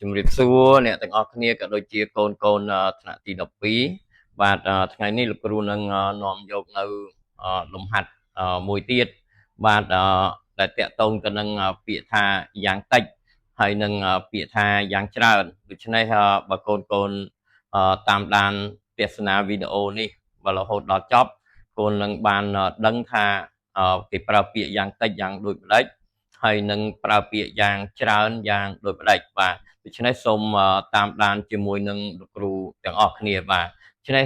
ជំរាបសួរអ្នកទាំងអស់គ្នាក៏ដូចជាកូនថ្នាក់ទី12បាទថ្ងៃនេះលោកគ្រូនឹងនាំយកនៅលំហាត់មួយទៀតបាទដែលតាក់ទងទៅនឹងពាក្យថាយ៉ាងតិចហើយនឹងពាក្យថាយ៉ាងច្រើនដូច្នេះបើកូនតាមដានទស្សនាវីដេអូនេះបើរហូតដល់ចប់កូននឹងបានដឹងថាគេប្រើពាក្យយ៉ាងតិចយ៉ាងដូចម្ដេចហើយនឹងប្រើពាក្យយ៉ាងច្រើនយ៉ាងដូចម្ដេចបាទដូច្នេះសូមតាមដានជាមួយនឹងលោកគ្រូទាំងអស់គ្នាបាទដូច្នេះ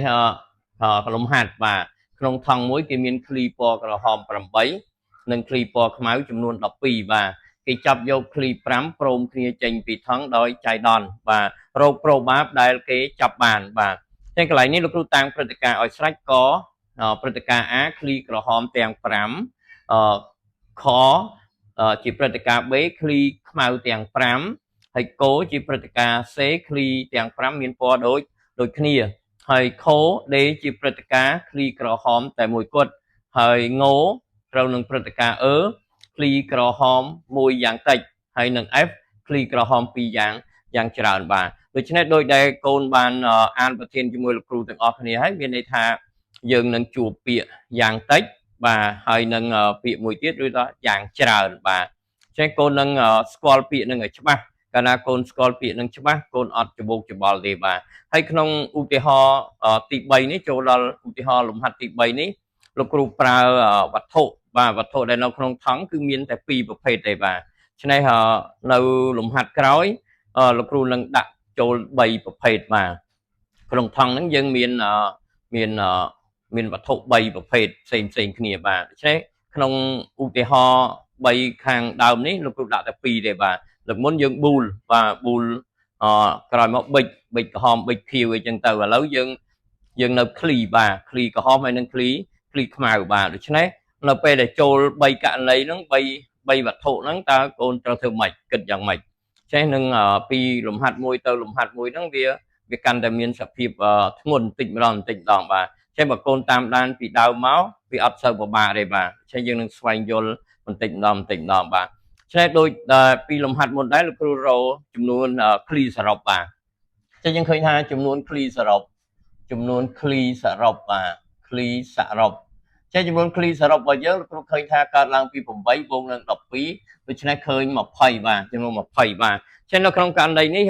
លំហាត់បាទក្នុងថង់មួយគេមានឃ្លីពណ៌ក្រហម8និងឃ្លីពណ៌ខ្មៅចំនួន12បាទគេចាប់យកឃ្លី5ព្រមគ្នាចេញពីថង់ដោយចៃដន្យបាទរោគប្រូបាបដែលគេចាប់បានបាទតែកន្លែងនេះលោកគ្រូតាំងព្រឹត្តិការណ៍ឲ្យស្រេចកព្រឹត្តិការណ៍ A ឃ្លីក្រហមទាំង5ខជាព្រឹត្តិការណ៍ B ឃ្លីខ្មៅទាំង5ហើយកោជាព្រឹត្តិការណ៍ C ឃ្លីទាំង5មានពណ៌ដូចគ្នាហើយខូ D ជាព្រឹត្តិការណ៍ឃ្លីក្រហមតែមួយគត់ហើយងោត្រូវនឹងព្រឹត្តិការណ៍ E ឃ្លីក្រហម1យ៉ាងតិចហើយនឹង F ឃ្លីក្រហម2យ៉ាងច្រើនបាទដូច្នេះដោយដែលកូនបានអានប្រធានជាមួយលោកគ្រូទាំងអស់គ្នាហើយមានន័យថាយើងនឹងជួបពាក្យយ៉ាងតិចបាទហើយនឹងពាក្យមួយទៀតឬថាយ៉ាងច្រើនបាទចឹងកូននឹងស្គាល់ពាក្យនឹងឲ្យច្បាស់កាលណាកូនស្គាល់ពាក្យនឹងច្បាស់កូនអត់ច្បោកច្បល់ទេបាទហើយក្នុងឧទាហរណ៍ទី3នេះចូលដល់ឧទាហរណ៍លំហាត់ទី3នេះលោកគ្រូប្រើវត្ថុបាទវត្ថុដែលនៅក្នុងថង់គឺមានតែ2ប្រភេទទេបាទឆ្នេះនៅលំហាត់ក្រោយលោកគ្រូនឹងដាក់ចូល3ប្រភេទបាទក្នុងថង់ហ្នឹងយើងមានវត្ថុ3ប្រភេទផ្សេងគ្នាបាទដូច្នេះក្នុងឧទាហរណ៍3ខាងដើមនេះលោកគ្រូដាក់តែ2ទេបាទលើកមុនយើងប៊ូលបាទប៊ូលក្រោយមកប៊ិចក្រហមប៊ិចខៀវអីចឹងទៅឥឡូវយើងនៅឃ្លីបាទឃ្លីក្រហមហើយនឹងឃ្លីខ្មៅបាទដូច្នេះនៅពេលដែលចូល3ករណីហ្នឹង3វត្ថុហ្នឹងតើកូនត្រូវធ្វើម៉េចគិតយ៉ាងម៉េចចេះនឹងពីលំហាត់មួយទៅលំហាត់មួយហ្នឹងវាកាន់តែមានសភាពធ្ងន់បន្តិចម្ដងបាទចេះបើកូនតាមដានពីដើមមកវាអត់សូវពិបាកទេបាទចេះយើងនឹងស្វែងយល់បន្តិចម្ដងបាទឆ្នេះដូចពីលំហាត់មុនដែរលោកគ្រូរកចំនួនឃ្លីសរុបបាទចឹងយើងឃើញថាចំនួនឃ្លីសរុបបាទឃ្លីសរុបចេះចំនួនឃ្លីសរុបរបស់យើងលោកគ្រូឃើញថាកើតឡើងពី8បូកនឹង12ដូច្នេះឃើញ20បាទចំនួន20បាទចឹងនៅក្នុងករណីនេះ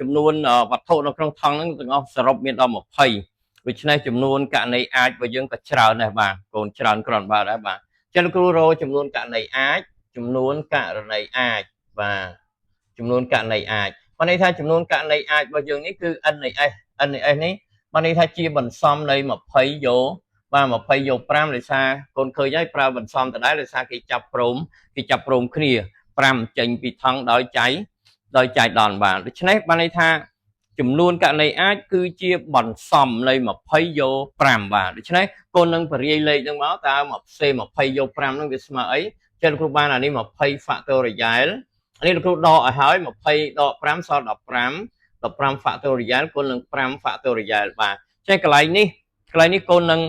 ចំនួនវត្ថុនៅក្នុងថង់ហ្នឹងទាំងអស់សរុបមានដល់20ដូច្នេះចំនួនករណីអាចរបស់យើងក៏ច្រើនដែរបាទកូនច្រើនគ្រាន់បើដែរបាទចឹងលោកគ្រូរកចំនួនករណីអាចបាទចំនួនករណីអាចបានន័យថាចំនួនករណីអាចរបស់យើងនេះគឺ n នៃ s នេះបានន័យថាជាបន្សំនៃ20យកបាទ20យក5ដោយសារកូនឃើញហើយប្រើបន្សំដដែលដោយសារគេចាប់ព្រមគ្នា5ចេញពីថង់ដោយចៃដន្យបាទដូច្នេះបានន័យថាចំនួនករណីអាចគឺជាបន្សំនៃ20យក5បាទដូច្នេះកូននឹងបរិយាយលេខហ្នឹងមកតើមកផ្សេង20យក5ហ្នឹងវាស្មើអីចឹងលោកគ្រូបានអានេះ20 factorial នេះលោកគ្រូដកឲ្យហើយ20ដក5សល់15 factorial គុណនឹង5 factorial បាទចេះកន្លែងនេះកូននឹង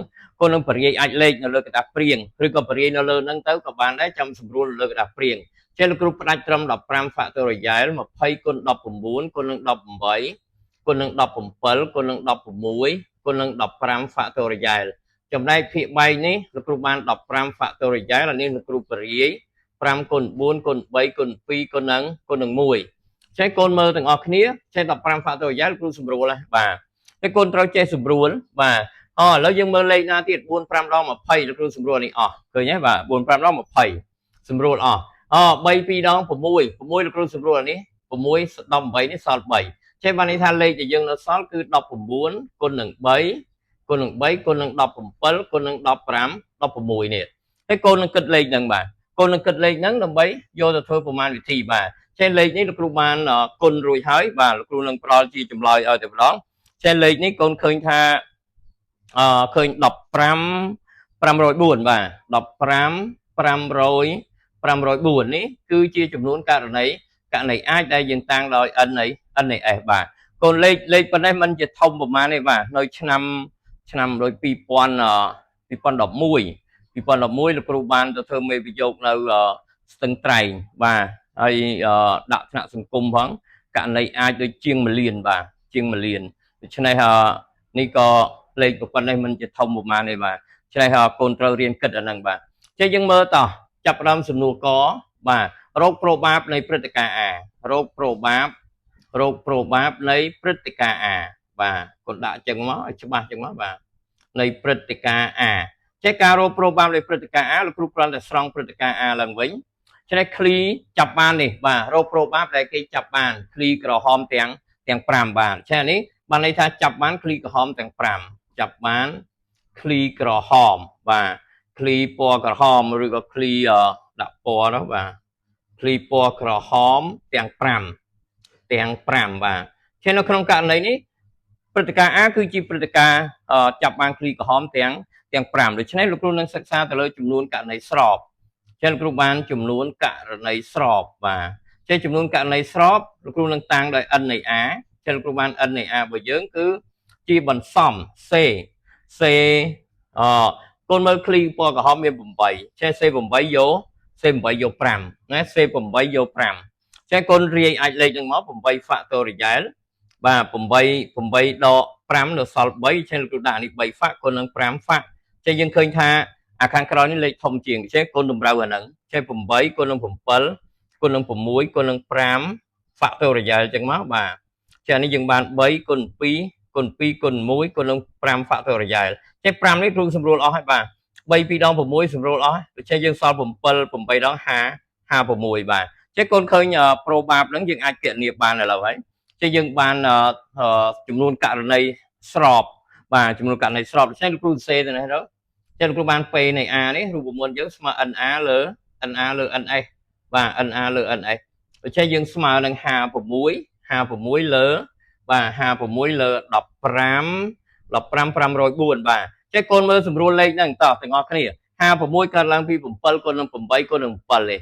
បរិយាយអាចលេខនៅលើกระดาษព្រៀងឬក៏បរិយាយនៅលើហ្នឹងទៅក៏បានដែរចាំស្រួលលើกระดาษព្រៀងចេះលោកគ្រូផ្ដាច់ត្រឹម15 factorial 20គុណ19គុណនឹង18គុណនឹង17គុណនឹង16គុណនឹង15 factorial ចំណែកភាគបែកនេះលោកគ្រូបាន15 factorial អានេះលោកគ្រូបរិយាយ5គុណ4គុណ3គុណ2គុណនឹង1ចេះកូនមើលទាំងអស់គ្នាចេះ15 factorial គ្រូសម្រួលហើយបាទតែកូនត្រូវចេះសម្រួលបាទឥឡូវយើងមើលលេខណាទៀត4 5ដល់20លោកគ្រូសម្រួលនេះអស់ឃើញទេបាទ4 5ដល់20សម្រួលអស់3 2ដល់6លោកគ្រូសម្រួលនេះ6 18នេះសល់3ចេះបានន័យថាលេខដែលយើងនៅសល់គឺ19គុណនឹង3គុណនឹង3គុណនឹង17គុណនឹង15 16នេះហើយកូននឹងគិតលេខហ្នឹងបាទកូននឹងគិតលេខហ្នឹងដើម្បីយកទៅធ្វើប្រមាណវិធីបាទចេះលេខនេះលោកគ្រូបានគុណរួចហើយបាទលោកគ្រូនឹងផ្ដល់ជាចម្លើយឲ្យតែម្ដងចេះលេខនេះកូនឃើញថាឃើញ15 504បាទ15 504នេះគឺជាចំនួនករណីអាចដែលយើងតាំងដោយ n នៃ s បាទកូនលេខប៉ុណ្ណេះមិនជាធំប្រមាណទេបាទនៅឆ្នាំដូច2011លោកគ្រូបានទៅធ្វើមេប្រយោគនៅស្ទឹងត្រែងបាទហើយដាក់ថ្នាក់សង្គមផង ករណីអាចដូចជាង1លានបាទជាង1លានដូច្នេះនេះក៏លេខប៉ុណ្ណេះមិនជាធំប្រហែលទេបាទច្នេះកូនត្រូវរៀនគិតអាហ្នឹងបាទចេះយើងមើលតោះចាប់ផ្ដើមសំណួរកបាទរោគប្រូបាបនៃព្រឹត្តិការណ៍ A រោគប្រូបាបនៃព្រឹត្តិការណ៍ A បាទកូនដាក់ចឹងមកឲ្យច្បាស់ចឹងមកបាទនៃព្រឹត្តិការណ៍ A ចេះការរោគប្រូបាបនៃព្រឹត្តិការណ៍ A លោកគ្រូគ្រាន់តែស្រង់ព្រឹត្តិការណ៍ A ឡើងវិញច្នេះឃ្លីចាប់បាននេះបាទរោគប្រូបាបដែលគេចាប់បានឃ្លីក្រហមទាំង5បាទចេះនេះបានន័យថាចាប់បានឃ្លីក្រហមទាំង5ចាប់បានឃ្លីក្រហមបាទឃ្លីពណ៌ក្រហមឬក៏ឃ្លីដាក់ពណ៌នោះបាទឃ្លីពណ៌ក្រហមទាំង5បាទជានៅក្នុងករណីនេះព្រឹត្តិការណ៍ A គឺជាព្រឹត្តិការណ៍ចាប់បានឃ្លីក្រហមទាំង5ដូច្នេះលោកគ្រូនឹងសិក្សាទៅលើចំនួនករណីស្របចឹងលោកគ្រូបានចំនួនករណីស្របបាទចេះចំនួនករណីស្របលោកគ្រូនឹងតាំងដោយ n នៃ a ចឹងលោកគ្រូបាន n នៃ a របស់យើងគឺជាបន្សំ c កូនមើលឃ្លីពណ៌ក្រហមមាន8ចេះ c 8យក5ណា c 8យក5ចេះកូនរាយអាចលេខនឹងមក8 factorial បាទ8ដក5នៅសល់3ចេះលោកគ្រូដាក់នេះ3 fact គុណនឹង5 fact ចេះយើងឃើញថាអាខាងក្រោយនេះលេខធំជាងចេះគុណតម្រូវអាហ្នឹងចេះ8គុណនឹង7គុណនឹង6គុណនឹង5 factorial ចឹងមកបាទចេះនេះយើងបាន3គុណ2គុណ2គុណ1គុណនឹង5 factorial ចេះ5នេះគ្រូសម្រួលអស់ហើយបាទ3 2ដង6សម្រួលអស់ដូច្នេះយើងសល់7 8ដង56បាទចេះកូនឃើញប្រូបាបហ្នឹងយើងអាចគណនាបានឥឡូវហើយចេះយើងបានចំនួនករណីស្របបាទចំនួនករណីស្របដូច្នេះលោកគ្រូសរសេរទៅនេះទៅចឹងលោកគ្រូបាន P នៃ A នេះរូបមន្តយើងស្មើ NA លើ NS បាទ NA លើ NS ដូច្នេះយើងស្មើនឹង56លើបាទ56លើ15 504បាទចេះកូនមើលស្រួលលេខហ្នឹងតោះទាំងអស់គ្នា56កើតឡើងពី7គុណនឹង8គុណនឹង7ទេ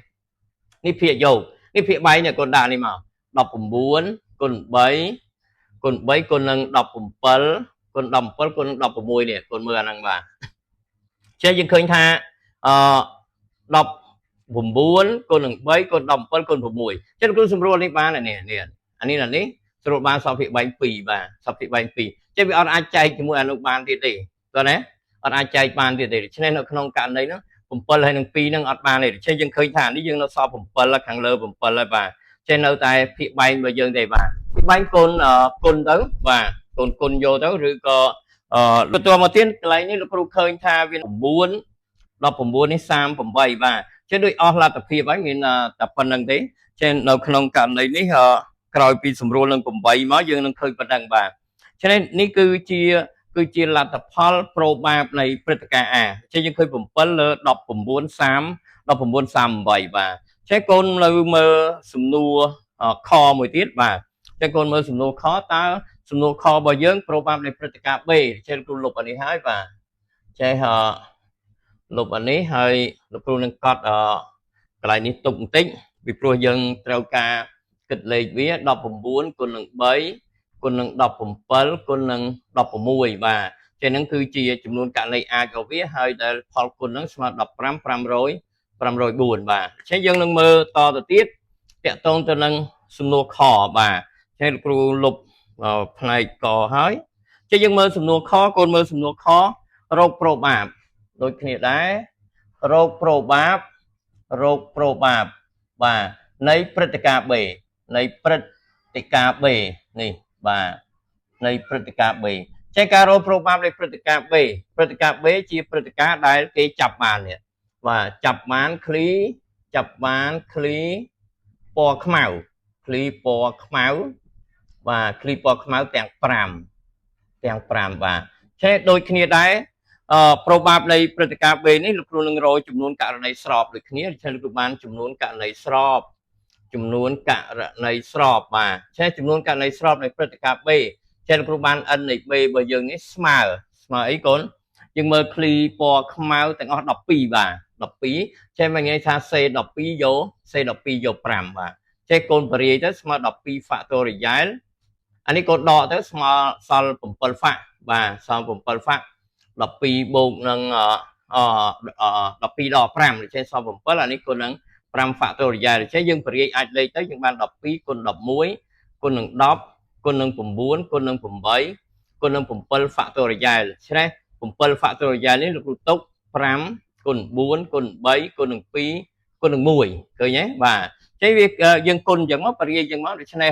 នេះភាគយកនេះភាគបែកនេះកូនដាក់នេះមក19គុណ3គុណ3គុណនឹង17គុណ17គុណនឹង16នេះកូនមើលអាហ្នឹងបាទចេះយើងឃើញថា19គុណនឹង3គុណ17គុណ6ចឹងគ្រូសម្រួលនេះបាននេះអានេះស្រួលបានសពភាគបែក2បាទសពភាគបែក2ចេះវាអត់អាចចែកជាមួយអនុបានទៀតទេតើណាអត់អាចចែកបានទៀតទេដូច្នេះនៅក្នុងករណីហ្នឹង7ហើយនឹង2ហ្នឹងអត់បានទេដូច្នេះយើងឃើញថានេះយើងនៅសល់7ខាងលើ7ហើយបាទចេះនៅតែភាគបែករបស់យើងទេបាទភាគបែកគុណទៅបាទគុណយកទៅឬក៏បន្តមកទៀតកន្លែងនេះលោកគ្រូឃើញថាវា9 19នេះ38បាទចេះដូចអស់លទ្ធភាពហើយមានតែប៉ុណ្្នឹងទេចេះនៅក្នុងករណីនេះក្រោយពីសម្រួលនឹង8មកយើងនឹងឃើញប៉ុណ្្នឹងបាទฉะนั้นនេះគឺជាលទ្ធផលប្រូបាបនៃព្រឹត្តិការណ៍ A ចេះយើងឃើញ7លើ1938បាទចេះកូននៅមើលសំណួរខមួយទៀតបាទចេះកូនមើលសំណួរខតើសំណួរខរបស់យើងប្រូបាបនៃព្រឹត្តិការណ៍ B ចេះគ្រូលុបអានេះហើយបាទចេះលុបអានេះហើយលោកគ្រូនឹងកត់កន្លែងនេះទុកបន្តិចពីព្រោះយើងត្រូវការគិតលេខវា19គុណនឹង3គុណនឹង17គុណនឹង16បាទចេះហ្នឹងគឺជាចំនួនករណីអាចរបស់វាហើយដែលផលគុណហ្នឹងស្មើ15 504បាទចេះយើងនឹងមើលតទៅទៀតតាក់ទងទៅនឹងសំណួរខបាទចេះគ្រូលុបផ្នែកកហើយចេះយើងមើលសំណួរខកូនមើលសំណួរខរោគប្រូបាបដូចគ្នាដែររោគប្រូបាបបាទនៃព្រឹត្តិការណ៍ B នៃព្រឹត្តិការណ៍ B នេះបាទនៃព្រឹត្តិការណ៍ B ចេះការរោគប្រូបាបនៃព្រឹត្តិការណ៍ B ព្រឹត្តិការណ៍ B ជាព្រឹត្តិការណ៍ដែលគេចាប់បាននេះបាទចាប់បានឃ្លីពណ៌ខ្មៅឃ្លីពណ៌ខ្មៅបាទឃ្លីពណ៌ខ្មៅទាំង5បាទចេះដូចគ្នាដែរប្រូបាបនៃព្រឹត្តិការណ៍ B នេះលោកគ្រូនឹងរកចំនួនករណីស្របដូចគ្នាចេះលោកគ្រូបានចំនួនករណីស្របបាទចេះចំនួនករណីស្របនៃព្រឹត្តិការណ៍ B ចេះលោកគ្រូបាន n នៃ B របស់យើងនេះស្មើអីកូនយើងមើលឃ្លីពណ៌ខ្មៅទាំងអស់12បាទ12ចេះមកនិយាយថា C12 យក5បាទចេះកូនបរិយាយទៅស្មើ12 factorial អានេះកូនដកទៅស្មើសល់7 fact បាទសល់7 fact 12បូកនឹង12ដក5ដូច្នេះសល់7អានេះគុណនឹង5 factorial ដូច្នេះយើងបរិយាយអាចលេខទៅយើងបាន12គុណ11 គុណនឹង10គុណនឹង9គុណនឹង8គុណនឹង7 factorial ឆ្នេះ7 factorial នេះលោកគ្រូទុក5គុណ4គុណ3គុណនឹង2គុណនឹង1ឃើញទេបាទអញ្ចឹងវាយើងគុណអញ្ចឹងមកបរិយាអញ្ចឹងមកដូច្នេះ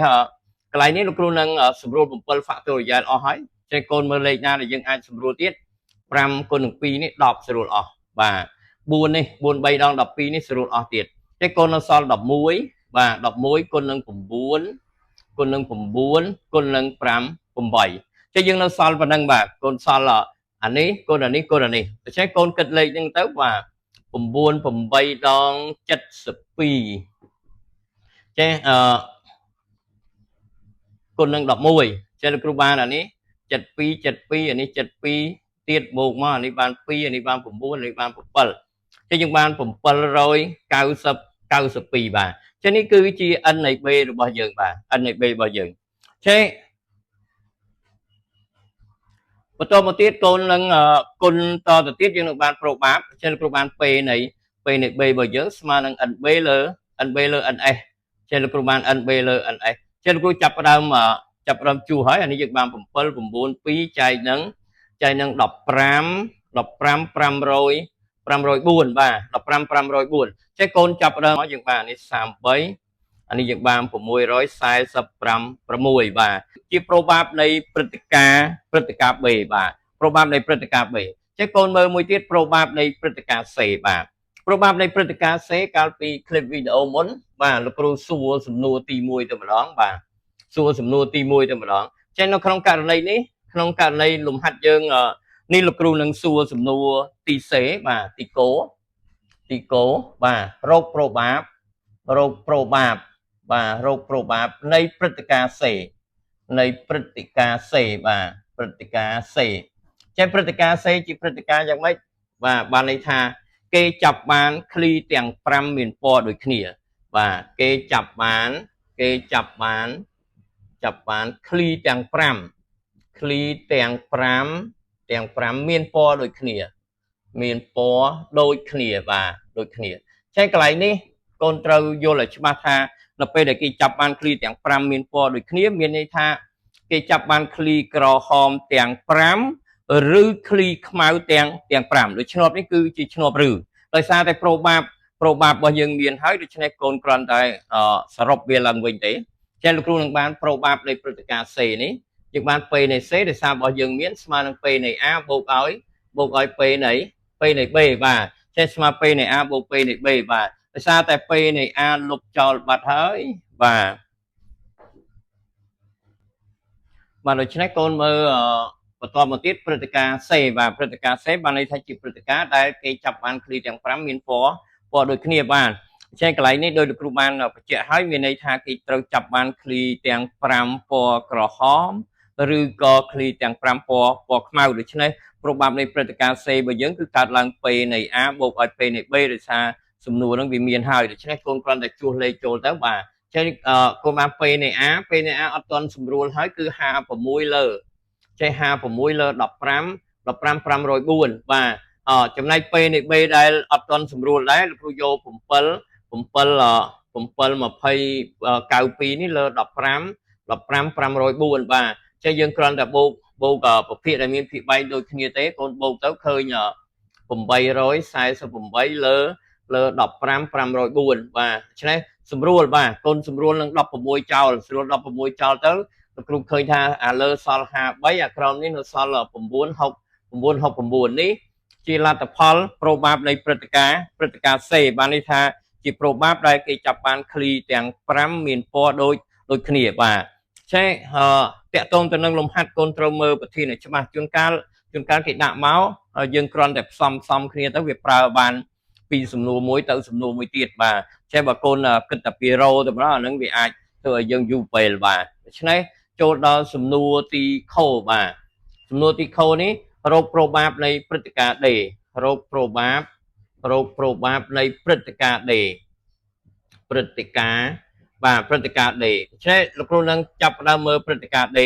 កន្លែងនេះលោកគ្រូនឹងសម្រួល7 factorial អស់ហើយចេះកូនមើលលេខណាដែលយើងអាចសម្រួលទៀត5គុណនឹង2នេះ10ស្រួលអស់បាទ4នេះ4 3ដង12នេះស្រួលអស់ទៀតចេះកូននៅសល់11បាទ11គុណនឹង9គុណនឹង9គុណនឹង5 8ចេះយើងនៅសល់ប៉ុណ្ណឹងបាទកូនសល់អានេះគុណអានេះគុណអានេះដូច្នេះកូនគិតលេខហ្នឹងទៅបាទ9 8ដង72ចេះគុណនឹង11ចេះលោកគ្រូបានអានេះ72 72អានេះ72ទៀតបូកមកអានេះបាន2អានេះបាន9អានេះបាន7ចេះយើងបាន792បាទចឹងនេះគឺជា n នៃ b របស់យើងបាទ n នៃ b របស់យើងចេះបន្តមកទៀតកូននឹងគុណតទៅទៀតយើងនឹងបានប្រូបាបចឹងលោកគ្រូបាន p នៃ b របស់យើងស្មើនឹង nb លើ ns ចឹងលោកគ្រូបាន nb លើ ns ចឹងលោកគ្រូចាប់ផ្ដើមជួសហើយអានេះយើងបាន7 9 2ចែកនឹង15 504បាទ15 504ចេះកូនចាប់ផ្ដើមយើងបាននេះ33អានេះយើងបាន646បាទជាប្រូបាបនៃព្រឹត្តិការណ៍ B បាទប្រូបាបនៃព្រឹត្តិការណ៍ B ចេះកូនមើលមួយទៀតប្រូបាបនៃព្រឹត្តិការណ៍ C បាទប្រូបាបនៃព្រឹត្តិការណ៍ C កាលពីคลิปវីដេអូមុនបាទលោកគ្រូសួរសំណួរទី1ទៅម្ដងបាទសួរសំណួរទី1ទៅម្ដងចេះនៅក្នុងករណីនេះក្នុងករណីលំហាត់យើងនេះលោកគ្រូនឹងសួរសំណួរទី C បាទទីកោបាទរោគប្រូបាបបាទរោគប្រូបាបនៃព្រឹត្តិការណ៍ C នៃព្រឹត្តិការណ៍ C បាទព្រឹត្តិការណ៍ C ចេះព្រឹត្តិការណ៍ C ជាព្រឹត្តិការណ៍យ៉ាងម៉េចបាទបានន័យថាគេចាប់បានឃ្លីទាំង5មានពណ៌ដូចគ្នាបាទគេចាប់បានឃ្លីទាំង5ឃ្លីទាំង5មានពណ៌ដូចគ្នាបាទដូចគ្នាចេះកន្លែងនេះកូនត្រូវយល់ឲ្យច្បាស់ថានៅពេលដែលគេចាប់បានឃ្លីទាំង5មានពណ៌ដូចគ្នាមានន័យថាគេចាប់បានឃ្លីក្រហមទាំង5ឬឃ្លីខ្មៅទាំង5ដូចឆ្នោតនេះគឺជាឆ្នោតឬដោយសារតែប្រូបាបរបស់យើងមានហើយដូច្នេះកូនគ្រាន់តែសរុបវាឡើងវិញទេចេះលោកគ្រូនឹងបានប្រូបាបនៃព្រឹត្តិការណ៍ C នេះយើងបាន P នៃ C ដោយសាររបស់យើងមានស្មើនឹង P នៃ A បូកឲ្យ P នៃ B បាទចេះស្មើ P នៃ A បូក P នៃ B បាទដោយសារតែ P នៃ A លុបចោលបាត់ហើយបាទដូច្នេះកូនមើលបន្តមកទៀតព្រឹត្តិការណ៍ C បាទព្រឹត្តិការណ៍ C បានន័យថាជាព្រឹត្តិការណ៍ដែលគេចាប់បានឃ្លីទាំង5មានពណ៌ដូចគ្នាបាទចេះកន្លែងនេះដោយលោកគ្រូបានបញ្ជាក់ហើយមានន័យថាគេត្រូវចាប់បានឃ្លីទាំង5ពណ៌ក្រហមឬក៏ឃ្លីទាំង5ពណ៌ខ្មៅដូច្នេះប្រូបាបនៃព្រឹត្តិការណ៍ C របស់យើងគឺកើតឡើង P នៃ A បូកឲ្យ P នៃ B ដោយសារសំណួរហ្នឹងវាមានហើយដូច្នេះកូនគ្រាន់តែជួសលេខចូលទៅបាទចេះកូនបាន P នៃ A អត់ទាន់ស្រួលហើយគឺ56លើចេះ56លើ15 504បាទចំណែក P នៃ B ដែលអត់ទាន់ស្រួលដែរលោកគ្រូយក792នេះលើ15 504បាទចេះយើងគ្រាន់តែបូកប្រភេទដែលមានភាគបែកដូចគ្នាទេកូនបូកទៅឃើញ848លើ15 504បាទដូច្នេះស្រួលបាទកូនស្រួលនឹង16ចោលទៅលោកគ្រូឃើញថាលើសល់53ក្រោមនេះនៅសល់969នេះជាលទ្ធផលប្រូបាបនៃព្រឹត្តិការណ៍ C បានន័យថាជាប្រូបាបដែលគេចាប់បានឃ្លីទាំង5មានពណ៌ដូចគ្នាបាទចេះតាក់ទងទៅនឹងលំហាត់កូនត្រូវមើលប្រធានឲ្យច្បាស់ជួនកាលគេដាក់មកយើងគ្រាន់តែផ្សំគ្នាទៅវាប្រើបានពីសំណួរមួយទៅសំណួរមួយទៀតបាទចេះបើកូនគិតតែពីរ៉ូទៅម្ដងអានឹងវាអាចធ្វើឲ្យយើងយូរពេលបាទដូច្នេះចូលដល់សំណួរទីខបាទសំណួរទីខនេះរោគប្រូបាបនៃព្រឹត្តិការណ៍ D រោគប្រូបាបនៃព្រឹត្តិការណ៍ D ព្រឹត្តិការណ៍ D ចេះលោកគ្រូនឹងចាប់ផ្ដើមមើលព្រឹត្តិការណ៍ D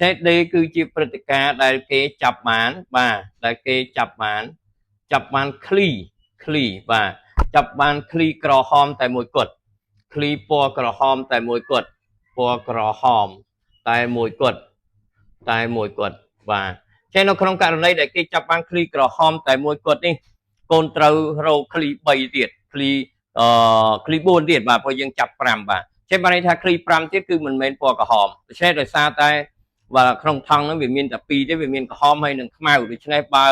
ចេះ D គឺជាព្រឹត្តិការណ៍ដែលគេចាប់បានបាទដែលគេចាប់បានឃ្លីបាទចាប់បានឃ្លីក្រហមតែមួយគត់ឃ្លីពណ៌ក្រហមតែមួយគត់ព ពណ៌ក្រហមតែមួយគត់បាទចេះនៅក្នុងករណីដែលគេចាប់បានឃ្លីក្រហមតែមួយគត់នេះកូនត្រូវរកឃ្លី3ទៀតឃ្លី4ទៀតបាទព្រោះយើងចាប់5បាទចេះបានន័យថាឃ្លី5ទៀតគឺមិនមែនពណ៌ក្រហមដូច្នេះដោយសារតែបាទក្នុងថង់ហ្នឹងវាមានតែ2ទេវាមានក្រហមហើយនិងខ្មៅដូច្នេះបើ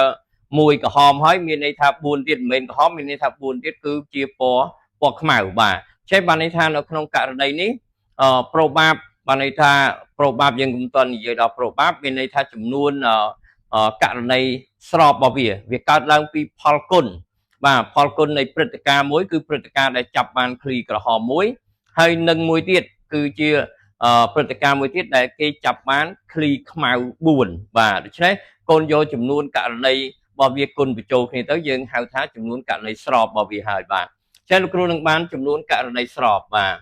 មួយក្រហមហើយមានន័យថា4ទៀតមិនមែនក្រហមមានន័យថា4ទៀតគឺជាពណ៌ខ្មៅបាទចេះបានន័យថានៅក្នុងករណីនេះprobab បានន័យថា probab យើងមិនទាន់និយាយដល់ probab មានន័យថាចំនួនករណីស្របរបស់វាកើតឡើងពីផលគុណបាទផលគុណនៃព្រឹត្តិការណ៍មួយគឺព្រឹត្តិការណ៍ដែលចាប់បានឃ្លីក្រហមមួយហើយនឹងមួយទៀតគឺជាព្រឹត្តិការណ៍មួយទៀតដែលគេចាប់បានឃ្លីខ្មៅ4បាទដូច្នេះកូនយកចំនួនករណីរបស់វាគុណបញ្ចូលគ្នាទៅយើងហៅថាចំនួនករណីស្របរបស់វាហើយបាទចឹងលោកគ្រូនឹងបានចំនួនករណីស្របបាទ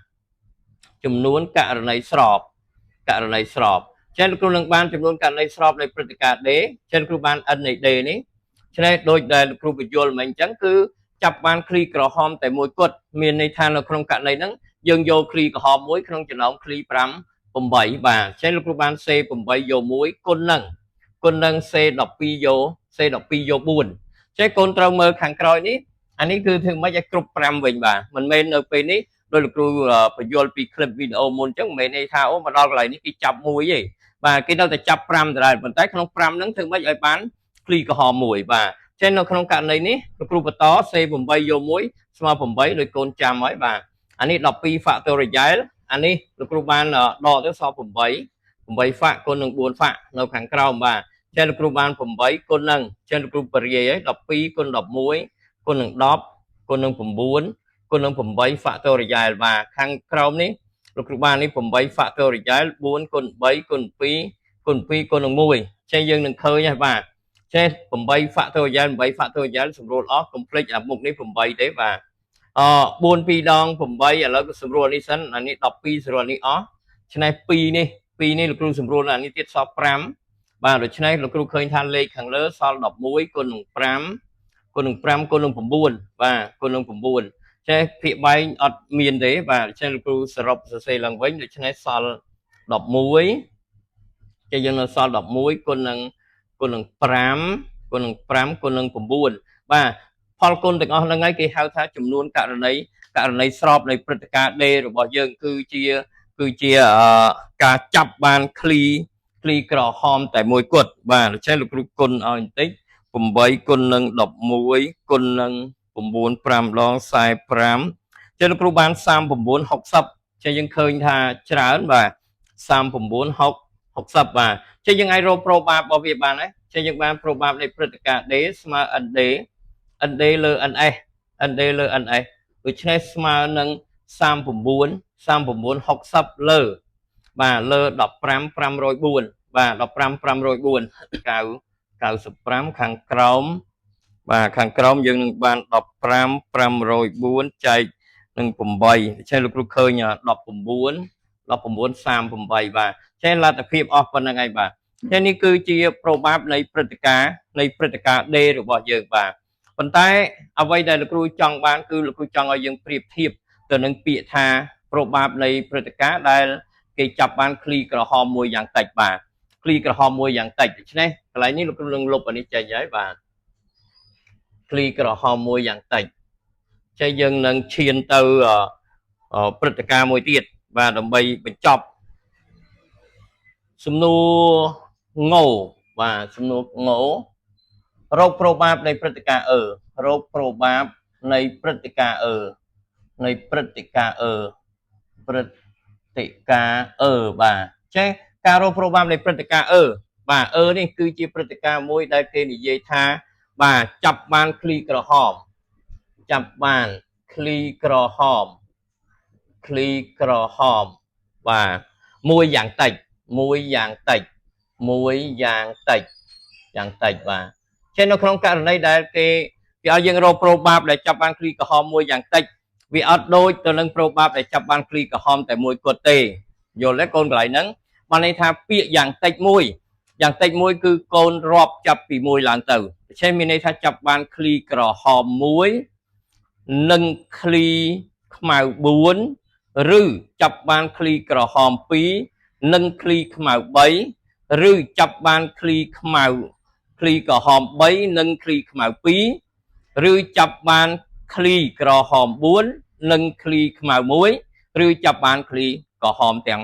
ចំនួនករណីស្របចឹងលោកគ្រូនឹងបានចំនួនករណីស្របនៃព្រឹត្តិការណ៍ D ចឹងគ្រូបាន n នៃ D នេះឆ្នេះដូចដែលលោកគ្រូបញ្យល់មិញអញ្ចឹងគឺចាប់បានឃ្លីក្រហមតែមួយគត់មានន័យថានៅក្នុងករណីហ្នឹងយើងយកឃ្លីក្រហមមួយក្នុងចំណោមឃ្លី5 8បាទចឹងលោកគ្រូបាន C8 យក1គុណនឹង C12 យក4ចេះកូនត្រូវមើលខាងក្រោយនេះអានេះគឺធ្វើម៉េចឲ្យគ្រប់5វិញបាទមិនមែននៅពេលនេះដោយលោកគ្រូបញ្យល់ពីคลิปវីដេអូមុនអញ្ចឹងមិនមែនន័យថាអូមកដល់កន្លែងនេះគេចាប់មួយទេបាទគេនៅតែចាប់5ដដែលប៉ុន្តែក្នុង5ហ្នឹងធ្វើម៉េចឲ្យបានឃ្លីក្រហមមួយបាទចឹងនៅក្នុងករណីនេះលោកគ្រូបន្ត C8 យក1ស្មើ8ដោយកូនចាំហើយបាទអានេះ12 factorial អានេះលោកគ្រូបានដកទៅសល់8 fact គុណនឹង4 fact នៅខាងក្រោមបាទចឹងលោកគ្រូបាន8គុណនឹងចឹងលោកគ្រូបរិយាយហើយ12គុណ11គុណនឹង10គុណនឹង9គុណនឹង8 factorial បាទខាងក្រោមនេះលោកគ្រូបាននេះ8 factorial 4គុណ3គុណ2គុណ2គុណនឹង1ចេះយើងនឹងឃើញហើយបាទចេះ8 factorial សម្រួលអស់កុំភ្លេចអាមុខនេះ8ទេបាទ4 2ដង8ឥឡូវក៏សម្រួលនេះសិនអានេះ12សម្រួលនេះអស់ឆ្នេះ2នេះលោកគ្រូសម្រួលអានេះទៀតសល់5បាទដូច្នេះលោកគ្រូឃើញថាលេខខាងលើសល់11គុណនឹង5គុណនឹង9បាទគុណនឹង9ចេះភាគបែងអត់មានទេបាទដូច្នេះលោកគ្រូសរុបសរសេរឡើងវិញដូច្នេះសល់11ចេះយើងនៅសល់11គុណនឹង5គុណនឹង9បាទផលគុណទាំងអស់ហ្នឹងហើយគេហៅថាចំនួនករណីស្របនៃព្រឹត្តិការណ៍ D របស់យើងគឺជាការចាប់បានឃ្លីក្រហមតែមួយគត់បាទដូច្នេះលោកគ្រូគុណឲ្យបន្តិច8គុណនឹង11គុណនឹង9 5ដង45ចឹងលោកគ្រូបាន39 60ចឹងយើងឃើញថាច្រើនបាទ39 60បាទចឹងយើងអាចរក probab របស់វាបានហើយចឹងយើងបាន probab នៃព្រឹត្តិការណ៍ D ស្មើ ND លើ NS ដូច្នេះស្មើនឹង39 60លើបាទលើ15 504បាទ15 504 95ខាងក្រោមបាទខាងក្រោមយើងនឹងបាន15 504ចែកនឹង8ដូច្នេះលោកគ្រូឃើញ19 38បាទចេះលទ្ធភាពអស់ប៉ុណ្្នឹងហើយបាទចឹងនេះគឺជា probab នៃព្រឹត្តិការណ៍ D របស់យើងបាទប៉ុន្តែអ្វីដែលលោកគ្រូចង់បានគឺលោកគ្រូចង់ឲ្យយើងប្រៀបធៀបទៅនឹងពាក្យថា probab នៃព្រឹត្តិការណ៍ដែលគេចាប់បានឃ្លីក្រហមមួយយ៉ាងតិចបាទឃ្លីក្រហមមួយយ៉ាងតិចដូច្នេះកន្លែងនេះលោកគ្រូនឹងលុបអានេះចេញហើយបាទឃ្លីក្រហមមួយយ៉ាងតិចចេះយើងនឹងឈានទៅព្រឹត្តិការណ៍មួយទៀតបាទដើម្បីបញ្ចប់សំណួរងបាទសំណួរងរោគ probab នៃព្រឹត្តិការណ៍ រោគ probab នៃព្រឹត្តិការណ៍បាទចេះការរោគ probab នៃព្រឹត្តិការណ៍បាទនេះគឺជាព្រឹត្តិការណ៍មួយដែលគេនិយាយថាបាទចាប់បានឃ្លីក្រហមបាទមួយយ៉ាងតិចបាទចេះនៅក្នុងករណីដែលគេឲ្យយើងរក probab ដែលចាប់បានឃ្លីក្រហមមួយយ៉ាងតិចវាអត់ដូចទៅនឹង probab ដែលចាប់បានឃ្លីក្រហមតែមួយគត់ទេយល់ទេកូនកន្លែងហ្នឹងបានន័យថាពាក្យយ៉ាងតិចមួយគឺកូនរាប់ចាប់ពី1ឡើងទៅដូច្នេះមានន័យថាចាប់បានឃ្លីក្រហម1និងឃ្លីខ្មៅ4 ឬចាប់បានឃ្លីក្រហម2និងឃ្លីខ្មៅ3ឬចាប់បានឃ្លីខ្មៅឃ្លីក្រហម3និងឃ្លីខ្មៅ2ឬចាប់បានឃ្លីក្រហម4និងឃ្លីខ្មៅ1ឬចាប់បានឃ្លីក្រហមទាំង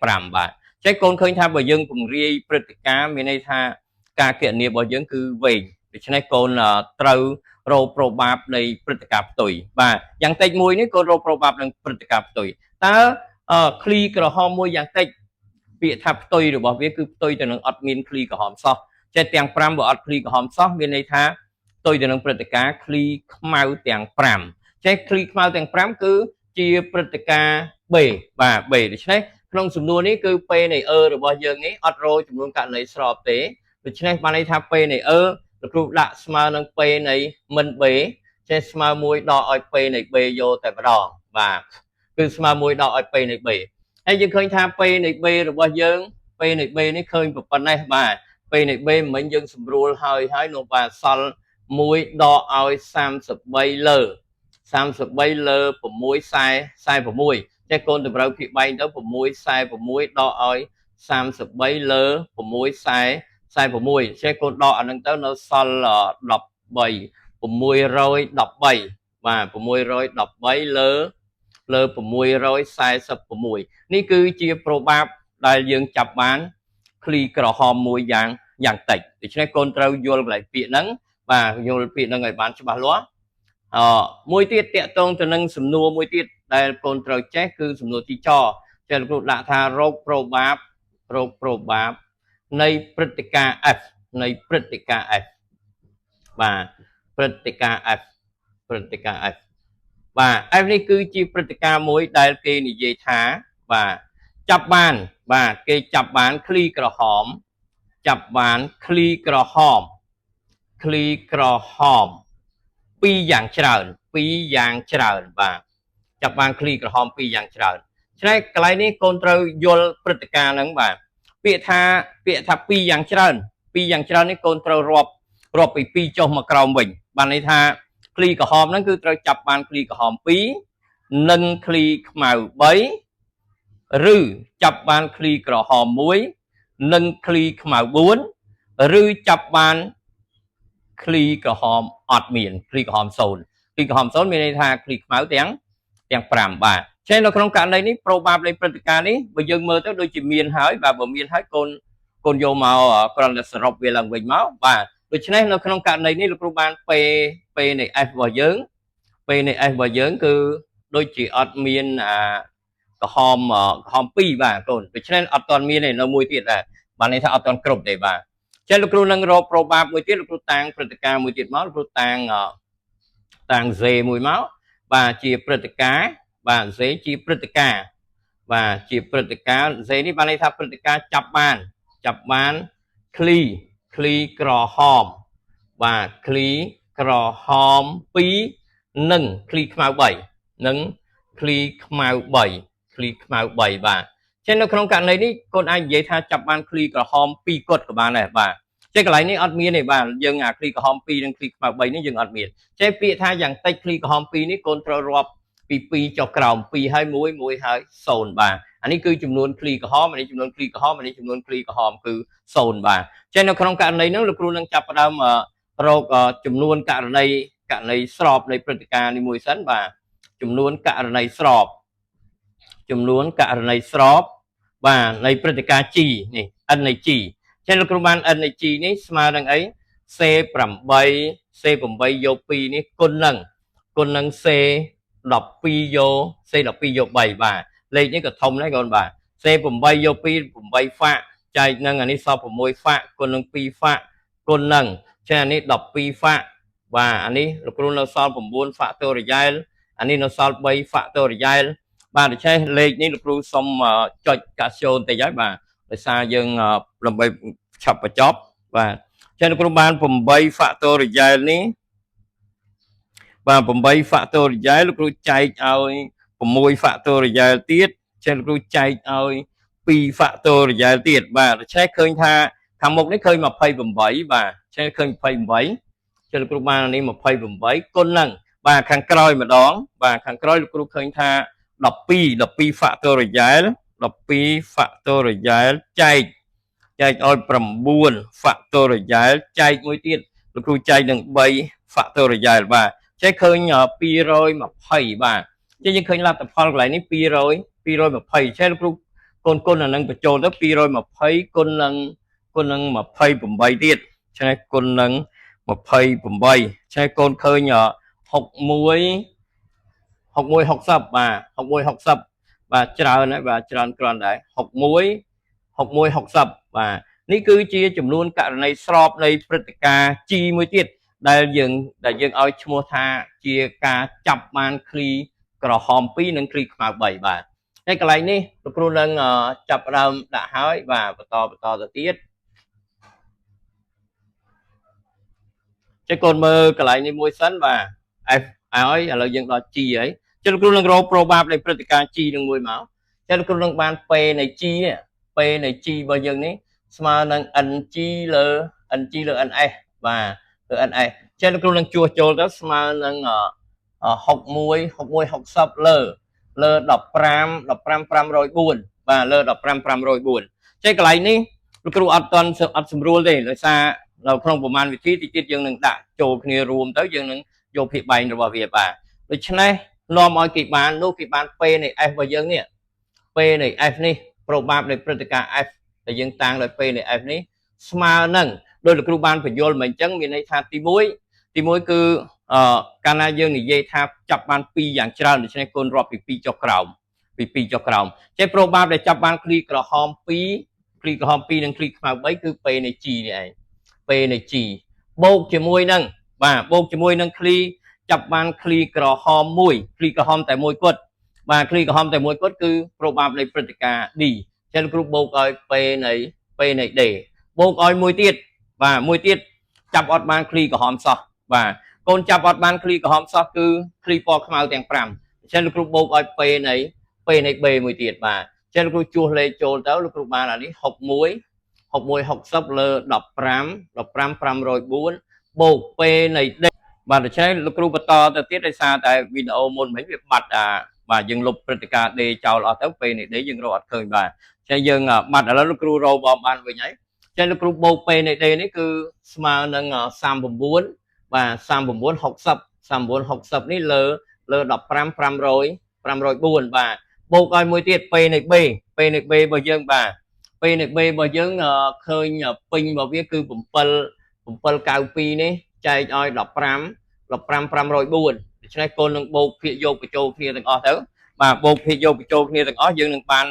5បាទចេះកូនឃើញថាបើយើងពង្រាយព្រឹត្តិការណ៍មានន័យថាការគណនារបស់យើងគឺវែងដូច្នេះកូនត្រូវរោប្រូបាបនៃព្រឹត្តិការណ៍ផ្ទុយបាទយ៉ាងតិចមួយនេះកូនរោប្រូបាបនឹងព្រឹត្តិការណ៍ផ្ទុយតើឃ្លីក្រហមមួយយ៉ាងតិចពាក្យថាផ្ទុយរបស់វាគឺផ្ទុយទៅនឹងអត់មានឃ្លីក្រហមសោះចេះទាំង5បើអត់ឃ្លីក្រហមសោះមានន័យថាផ្ទុយទៅនឹងព្រឹត្តិការណ៍ឃ្លីខ្មៅទាំង5ចេះឃ្លីខ្មៅទាំង5គឺជាព្រឹត្តិការណ៍ B បាទ B ដូច្នេះក្នុងសំណួរនេះគឺពេលនៃរបស់យើងនេះអត់រោចំនួនករណីស្របទេដូច្នេះបានន័យថាពេលនៃលោកគ្រូដាក់ស្មើនឹងពេលនៃមិន B ចេះស្មើ1ដកឲ្យពេលនៃ B យកតែម្ដងបាទគឺស្មើ1ដកឲ្យពេលនៃ B ហើយយើងឃើញថាពេលនៃ B របស់យើងពេលនៃ B នេះឃើញប៉ុណ្ណេះបាទពេលនៃ B មិញយើងស្រួលហើយនោះបាទសល់1ដកឲ្យ33លើ33លើ646ចេះកូនតម្រូវភាគបែងទៅ646ដកឲ្យ33លើ646ចេះកូនដកអានឹងទៅនៅសល់13 613បាទ613លើ646នេះគឺជាប្របាបដែលយើងចាប់បានឃ្លីក្រហមមួយយ៉ាងតិចដូច្នេះកូនត្រូវយល់កន្លែងពាក្យហ្នឹងបាទយល់ពាក្យហ្នឹងឲ្យបានច្បាស់លាស់មួយទៀតតកតងទៅនឹងសំណួរមួយទៀតដែលកូនត្រូវចេះគឺសំណួរទីចចេះលោកគ្រូដាក់ថារោគប្របាបនៃព្រឹត្តិការណ៍ F នៃព្រឹត្តិការណ៍ F បាទព្រឹត្តិការណ៍ F បាទ F នេះគឺជាព្រឹត្តិការណ៍មួយដែលគេនិយាយថាបាទចាប់បានបាទគេចាប់បានឃ្លីក្រហមចាប់បានឃ្លីក្រហម2យ៉ាងច្រើនបាទចាប់បានឃ្លីក្រហម2យ៉ាងច្រើនឆ្នៃកន្លែងនេះកូនត្រូវយល់ព្រឹត្តិការណ៍ហ្នឹងបាទពាក្យថា2យ៉ាងច្រើននេះកូនត្រូវរាប់ពី2ចុះមកក្រោមវិញបានន័យថាឃ្លីក្រហមហ្នឹងគឺត្រូវចាប់បានឃ្លីក្រហម2និងឃ្លីខ្មៅ3ឬចាប់បានឃ្លីក្រហម1និងឃ្លីខ្មៅ4ឬចាប់បានឃ្លីក្រហមអត់មានឃ្លីក្រហម0ឃ្លីក្រហម0មានន័យថាឃ្លីខ្មៅទាំង5បាទចឹងនៅក្នុងករណីនេះប្របាបនៃព្រឹត្តិការណ៍នេះបើយើងមើលទៅដូចជាមានហើយបាទបើមានហើយកូនយកមកគ្រាន់តែសរុបវាឡើងវិញមកបាទដូច្នេះនៅក្នុងករណីនេះលោកគ្រូបានពេលនៃ F របស់យើងគឺដូចជាអត់មានក្រហម2បាទកូនដូច្នេះអត់ទាន់មានទេនៅមួយទៀតដែរបានន័យថាអត់ទាន់គ្រប់ទេបាទចឹងលោកគ្រូនឹងរកប្របាបមួយទៀតលោកគ្រូតាំងព្រឹត្តិការណ៍មួយទៀតមកលោកគ្រូតាំង Z មួយមកបាទជាព្រឹត្តិការណ៍បាទ Z ជាព្រឹត្តិការណ៍បាទជាព្រឹត្តិការណ៍ Z នេះបានន័យថាព្រឹត្តិការណ៍ចាប់បានឃ្លីក្រហមបាទឃ្លីក្រហម2និងឃ្លីខ្មៅ3និងឃ្លីខ្មៅ3បាទចឹងនៅក្នុងករណីនេះកូនអាចនិយាយថាចាប់បានឃ្លីក្រហម2គត់ក៏បានដែរបាទចេះកន្លែងនេះអត់មានទេបាទយើងអាឃ្លីក្រហម2និងឃ្លីខ្មៅ3នេះយើងអត់មានចេះពាក្យថាយ៉ាងតិចឃ្លីក្រហម2នេះកូនត្រូវរាប់ពី2ចុះក្រោម2ហើយ1ហើយ0បាទអានេះគឺចំនួនឃ្លីក្រហមអានេះចំនួនឃ្លីក្រហមអានេះចំនួនឃ្លីក្រហមគឺ0បាទចឹងនៅក្នុងករណីហ្នឹងលោកគ្រូនឹងចាប់ផ្ដើមរកចំនួនករណីស្របនៃព្រឹត្តិការណ៍នេះមួយសិនបាទចំនួនករណីស្របបាទនៃព្រឹត្តិការណ៍ G នេះ n នៃ G ចឹងលោកគ្រូបាន n នៃ G នេះស្មើនឹងអី C8 យក2នេះគុណនឹង C12 យក3បាទលេខនេះក៏ធំដែរកូនបាទ C8 យក2 8ហ្វាក់ចែកនឹងអានេះសល់6ហ្វាក់គុណនឹង2ហ្វាក់គុណនឹងចឹងអានេះ12ហ្វាក់បាទអានេះលោកគ្រូនៅសល់9ហ្វាក់តូរីយ៉ែលអានេះនៅសល់3ហ្វាក់តូរីយ៉ែលបាទដូច្នេះលេខនេះលោកគ្រូសុំចុចកាស្យូបន្តិចហើយបាទដោយសារយើងដើម្បីឆាប់បញ្ចប់បាទចឹងលោកគ្រូបាន8ហ្វាក់តូរីយ៉ែលនេះបាទ8 factorial លោកគ្រូចែកឲ្យ6 factorial ទៀតចឹងលោកគ្រូចែកឲ្យ2 factorial ទៀតបាទដូច្នេះឃើញថាខាងមុខនេះឃើញ28បាទចឹងឃើញ28ចឹងលោកគ្រូបាននេះ28គុណនឹងបាទខាងក្រោយម្ដងបាទខាងក្រោយលោកគ្រូឃើញថា 12 factorial 12 factorial ចែកឲ្យ9 factorial ចែកមួយទៀតលោកគ្រូចែកនឹង3 factorial បាទចេះឃើញ220បាទចេះយើងឃើញលទ្ធផលកន្លែងនេះ220ចេះលោកគ្រូកូនអានឹងបញ្ចូលទៅ220គុណនឹង28ទៀតឆេះគុណនឹង28ឆេះកូនឃើញ6160បាទ6160បាទច្រើនហើយបាទច្រើនគ្រាន់ដែរ6160បាទនេះគឺជាចំនួនករណីស្របនៃព្រឹត្តិការណ៍ G មួយទៀតដែលយើងឲ្យឈ្មោះថាជាការចាប់បានឃ្លីក្រហម2និងឃ្លីខ្មៅ3បាទហើយកន្លែងនេះលោកគ្រូនឹងចាប់ផ្ដើមដាក់ហើយបាទបន្តទៅទៀតចេះកូនមើលកន្លែងនេះមួយសិនបាទ F ហើយឥឡូវយើងដល់ G ហើយចេះលោកគ្រូនឹងរក probability នៃព្រឹត្តិការណ៍ G នឹងមួយមកចេះលោកគ្រូនឹងបាន P នៃ G របស់យើងនេះស្មើនឹង NG លើ NS បាទលើ NS ចេះលោកគ្រូនឹងជួសចូលទៅស្មើនឹង6160លើ15504បាទលើ15504ចេះកន្លែងនេះលោកគ្រូអត់ស្រួលទេដោយសារនៅក្នុងប្រមាណវិធីទីទៀតយើងនឹងដាក់ចូលគ្នារួមទៅយើងនឹងយកភាគបែងរបស់វាបាទដូច្នេះនាំឲ្យគេបាននោះគេបាន P នៃ S របស់យើងនេះ P នៃ F នេះ probability នៃព្រឹត្តិការណ៍ F ដែលយើងតាំងដោយ P នៃ F នេះស្មើនឹងដោយលោកគ្រូបានបញ្យល់មិនអញ្ចឹងមានន័យថាទី1គឺកាលណាយើងនិយាយថាចាប់បាន2យ៉ាងច្រើនដូច្នេះកូនរាប់ពី2ចុះក្រោមចេះ probability ដែលចាប់បានឃ្លីក្រហម2និងឃ្លីខ្មៅ3គឺ P នៃ G នេះឯងP នៃ G បូកជាមួយនឹងឃ្លីចាប់បានឃ្លីក្រហម1ឃ្លីក្រហមតែមួយគត់បាទឃ្លីក្រហមតែមួយគត់គឺ probability នៃព្រឹត្តិការណ៍ D ចឹងគ្រូបូកឲ្យ P នៃ D បូកឲ្យមួយទៀតបាទមួយទៀតចាប់អត់បានឃ្លីក្រហមសោះបាទកូនចាប់អត់បានឃ្លីក្រហមសោះគឺឃ្លីពណ៌ខ្មៅទាំង5ចឹងលោកគ្រូបូកឲ្យ P នៃ B មួយទៀតបាទចឹងលោកគ្រូជួសលេខចូលទៅលោកគ្រូបានអានេះ6160លើ15504បូក P នៃ D បាទដូច្នេះលោកគ្រូបន្តទៅទៀតដោយសារតែវីដេអូមុនមិញវាបាត់បាទយើងលុបព្រឹត្តិការណ៍ D ចោលអស់ទៅ P នៃ D យើងរកអត់ឃើញបាទចឹងយើងបាត់ឥឡូវលោកគ្រូរកបានវិញហើយចឹងលោកគ្រូបូក P នៃ D នេះគឺស្មើនឹង39បាទ3960នេះលើ15504បាទបូកឲ្យមួយទៀត P នៃ B របស់យើងបាទ P នៃ B របស់យើងឃើញពេញរបស់វាគឺ792នេះចែកឲ្យ15504ដូច្នេះកូននឹងបូកភាគយកបញ្ចូលគ្នាទាំងអស់ទៅបាទបូកភាគយកបញ្ចូលគ្នាទាំងអស់យើងនឹងបាន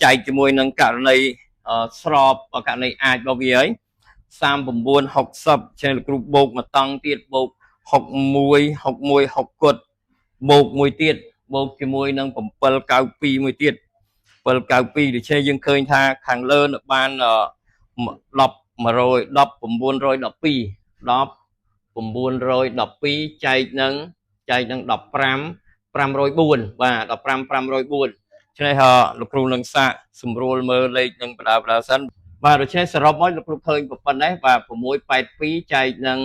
ចែកជាមួយនឹងករណីស្របករណីអាចរបស់វាហើយ3960ចេះលោកគ្រូបូកមកតង់ទៀតបូក6160គត់បូកមួយទៀតបូកជាមួយនឹង792មួយទៀត792ដូច្នេះយើងឃើញថាខាងលើនៅបាន1912ចែកនឹង15504បាទ15504ឆ្នេះលោកគ្រូនឹងសាកសម្រួលមើលលេខនឹងបដាសិនបាទដូច្នេះសរុបមកលោកគ្រូឃើញប៉ុណ្ណេះបាទ682ចែកនឹង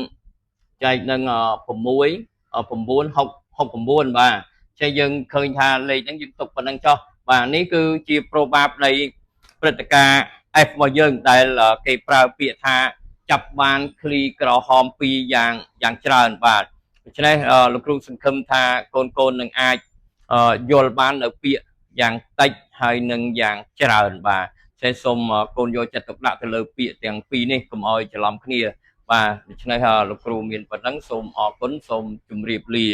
6969បាទចេះយើងឃើញថាលេខហ្នឹងយើងទុកប៉ុណ្ណឹងចុះបាទនេះគឺជា probability នៃព្រឹត្តិការណ៍ F របស់យើងដែលគេប្រើពាក្យថាចាប់បានឃ្លីក្រហម2យ៉ាងច្រើនបាទដូច្នេះលោកគ្រូសង្ឃឹមថាកូននឹងអាចយល់បាននៅពាក្យយ៉ាងតិចហើយនឹងយ៉ាងច្រើនបាទចេះសូមកូនយកចិត្តទុកដាក់ទៅលើពាក្យទាំងពីរនេះកុំឲ្យច្រឡំគ្នាបាទដូច្នេះលោកគ្រូមានប៉ុណ្ណឹងសូមអរគុណសូមជម្រាបលា